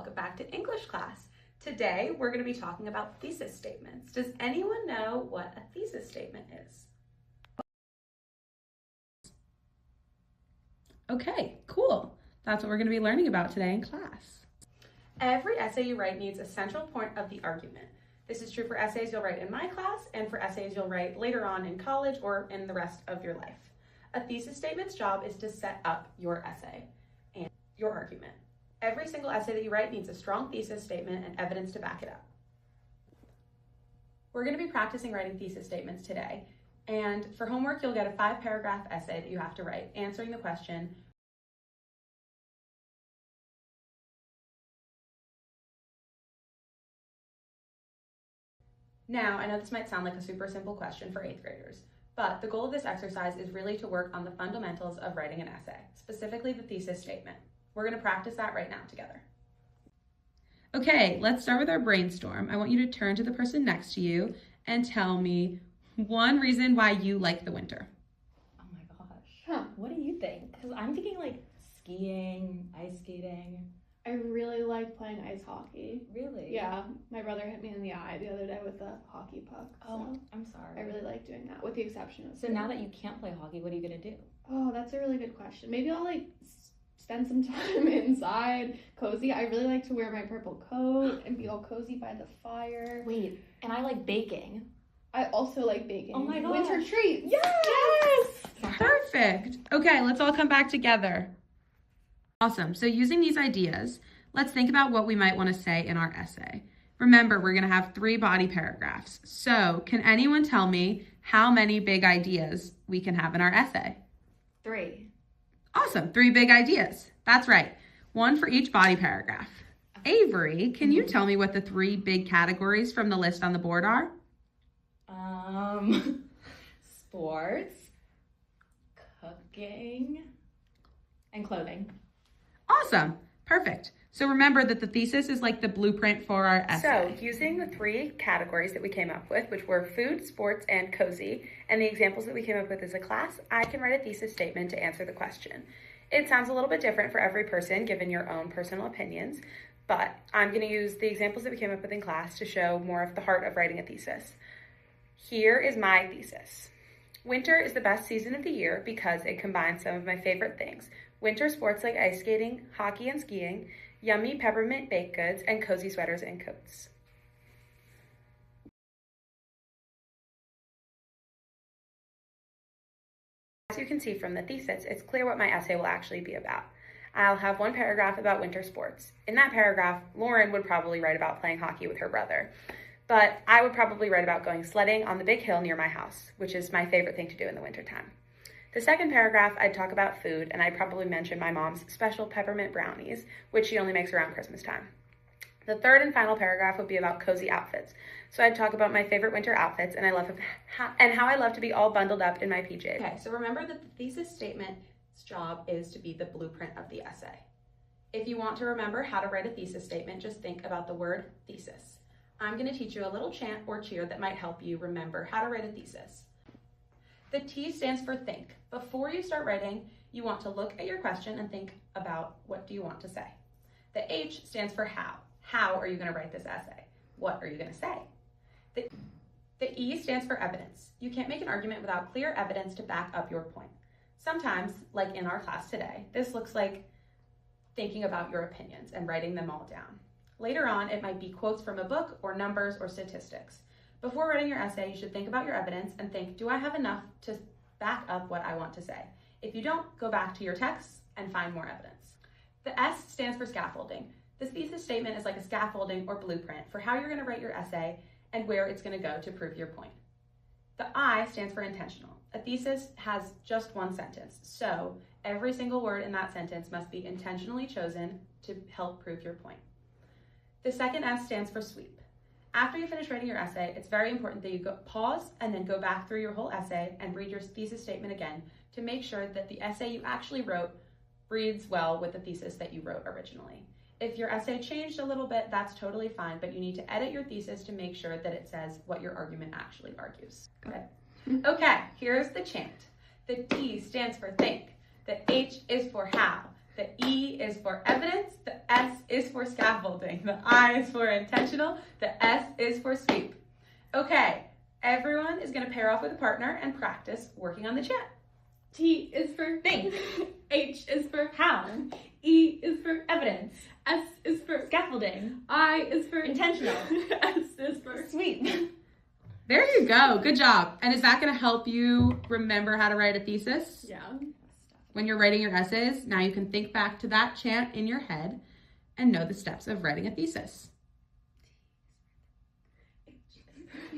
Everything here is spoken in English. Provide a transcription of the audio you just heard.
welcome back to English class. Today, we're going to be talking about thesis statements. Does anyone know what a thesis statement is? Okay, cool. That's what we're going to be learning about today in class. Every essay you write needs a central point of the argument. This is true for essays you'll write in my class and for essays you'll write later on in college or in the rest of your life. A thesis statement's job is to set up your essay and your argument. Every single essay that you write needs a strong thesis statement and evidence to back it up. We're going to be practicing writing thesis statements today, and for homework you'll get a 5-paragraph essay that you have to write, answering the question, Now, I know this might sound like a super simple question for 8th graders, but the goal of this exercise is really to work on the fundamentals of writing an essay, specifically the thesis statement. We're going to practice that right now together. Okay, let's start with our brainstorm. I want you to turn to the person next to you and tell me one reason why you like the winter. Oh my gosh. What do you think? Because I'm thinking like skiing, ice skating. I really like playing ice hockey. Really? Yeah, my brother hit me in the eye the other day with a hockey puck. Oh, so I'm sorry. I really like doing that, with the exception of So now that you can't play hockey, what are you going to do? Oh, that's a really good question. Maybe I'll spend some time inside, cozy. I really like to wear my purple coat and be all cozy by the fire. Wait, and I like baking. I also like baking. Oh my gosh. Winter treats. Yes! Perfect. Okay, let's all come back together. Awesome. So using these ideas, let's think about what we might want to say in our essay. Remember, we're going to have 3 body paragraphs. So can anyone tell me how many big ideas we can have in our essay? 3. Awesome. 3 big ideas. That's right. 1 for each body paragraph. Avery, can you tell me what the 3 big categories from the list on the board are? Sports, cooking, and clothing. Awesome. Perfect. So remember that the thesis is like the blueprint for our essay. So using the 3 categories that we came up with, which were food, sports, and cozy, and the examples that we came up with as a class, I can write a thesis statement to answer the question. It sounds a little bit different for every person, given your own personal opinions, but I'm going to use the examples that we came up with in class to show more of the heart of writing a thesis. Here is my thesis. Winter is the best season of the year because it combines some of my favorite things: winter sports like ice skating, hockey and skiing, yummy peppermint baked goods, and cozy sweaters and coats. As you can see from the thesis, it's clear what my essay will actually be about. I'll have 1 paragraph about winter sports. In that paragraph, Lauren would probably write about playing hockey with her brother, but I would probably write about going sledding on the big hill near my house, which is my favorite thing to do in the wintertime. The second paragraph, I'd talk about food, and I'd probably mention my mom's special peppermint brownies, which she only makes around Christmas time. The third and final paragraph would be about cozy outfits. So I'd talk about my favorite winter outfits and how I love to be all bundled up in my PJs. Okay, so remember that the thesis statement's job is to be the blueprint of the essay. If you want to remember how to write a thesis statement, just think about the word thesis. I'm going to teach you a little chant or cheer that might help you remember how to write a thesis. The T stands for think. Before you start writing, you want to look at your question and think about what do you want to say. The H stands for how. How are you going to write this essay? What are you going to say? The E stands for evidence. You can't make an argument without clear evidence to back up your point. Sometimes, like in our class today, this looks like thinking about your opinions and writing them all down. Later on, it might be quotes from a book or numbers or statistics. Before writing your essay, you should think about your evidence and think, do I have enough to back up what I want to say? If you don't, go back to your text and find more evidence. The S stands for scaffolding. This thesis statement is like a scaffolding or blueprint for how you're going to write your essay and where it's going to go to prove your point. The I stands for intentional. A thesis has just 1 sentence, so every single word in that sentence must be intentionally chosen to help prove your point. The second S stands for sweep. After you finish writing your essay, it's very important that you pause and then go back through your whole essay and read your thesis statement again to make sure that the essay you actually wrote reads well with the thesis that you wrote originally. If your essay changed a little bit, that's totally fine, but you need to edit your thesis to make sure that it says what your argument actually argues. Good. Okay, here's the chant. The T stands for think. The H is for how. The E is for evidence. The S is for scaffolding. The I is for intentional. The S is for sweep. Okay, everyone is going to pair off with a partner and practice working on the chant. T is for Think. H is for How. E is for Evidence. S is for Scaffolding. I is for Intentional. S is for Sweet. There you go. Good job. And is that going to help you remember how to write a thesis? yeah. When you're writing your essays, now you can think back to that chant in your head and know the steps of writing a thesis.